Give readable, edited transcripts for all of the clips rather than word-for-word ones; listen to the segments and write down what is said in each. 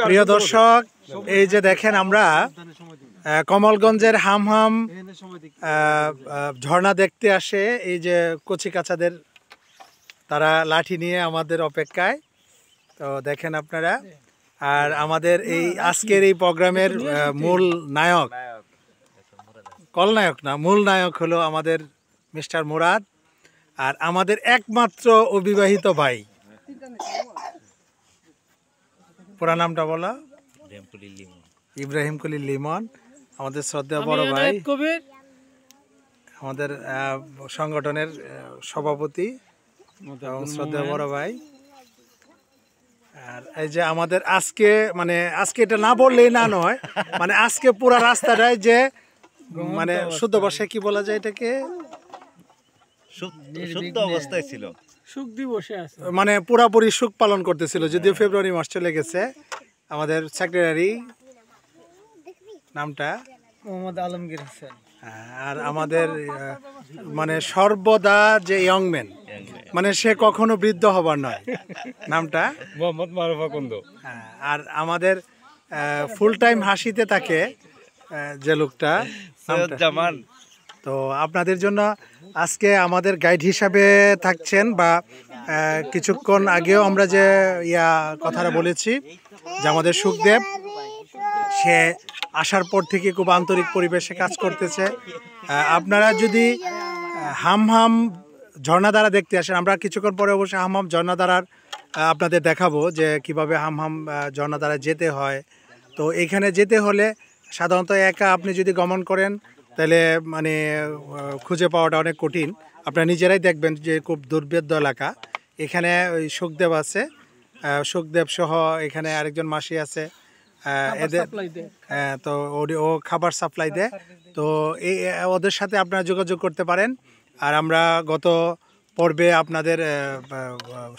প্রিয় দর্শক, এই যে দেখেন আমরা কমলগঞ্জের হামহাম ঝর্ণা দেখতে আসে এই যে কচি কাচাদের, তারা লাঠি নিয়ে আমাদের অপেক্ষায়। তো দেখেন আপনারা, আর আমাদের এই আজকের এই প্রোগ্রামের মূল নায়ক, কলনায়ক না, মূল নায়ক হলো আমাদের মিস্টার মুরাদ, আর আমাদের একমাত্র অবিবাহিত ভাই। পুরা নামটা বলো? ইব্রাহিম কলিল লিমন, আমাদের শ্রদ্ধেয় বড় ভাই, আমাদের সংগঠনের সভাপতি এবং শ্রদ্ধেয় বড় ভাই। আর এই যে আমাদের আজকে, মানে আজকে এটা না বললেই না নয়, মানে আজকে পুরা রাস্তাটায় যে মানে শুদ্ধ ভাষায় কি বলা যায় এটাকে, শুদ্ধ অবস্থায় ছিল, সুখ দিবসে আছে, মানে পুরাপুরি সুখ পালন করতেছিল। যদিও ফেব্রুয়ারি মাস চলে গেছে। আমাদের সেক্রেটারি নামটা মোহাম্মদ আলমগীর হোসেন, আর আমাদের মানে সর্বদা যে ইয়ংম্যান, মানে সে কখনো বৃদ্ধ হবার নয়, নামটা মোহাম্মদ মারুফা কুন্দু। আর আমাদের ফুল টাইম হাসিতে থাকে যে লোকটা, জামান। তো আপনাদের জন্য আজকে আমাদের গাইড হিসাবে থাকছেন, বা কিছুক্ষণ আগেও আমরা যে কথাটা বলেছি যে আমাদের সুখদেব, সে আসার পর থেকে খুব আন্তরিক পরিবেশে কাজ করতেছে। আপনারা যদি হামহাম ঝর্ণাধারা দেখতে আসেন, আমরা কিছুক্ষণ পরে অবশ্যই হামহাম ঝর্ণাধারার আপনাদের দেখাবো যে কিভাবে হামহাম ঝর্ণাধারা যেতে হয়। তো এখানে যেতে হলে সাধারণত একা আপনি যদি গমন করেন তাহলে মানে খুঁজে পাওয়াটা অনেক কঠিন। আপনারা নিজেরাই দেখবেন যে খুব দুর্ভেদ্য এলাকা। এখানে ওই সুখদেব আছে, সুখদেব সহ এখানে আরেকজন মাসি আছে, এদের তো ও খাবার সাপ্লাই দেয়। তো এই ওদের সাথে আপনারা যোগাযোগ করতে পারেন। আর আমরা গত পর্বে আপনাদের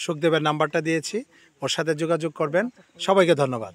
সুখদেবের নাম্বারটা দিয়েছি, ওর সাথে যোগাযোগ করবেন। সবাইকে ধন্যবাদ।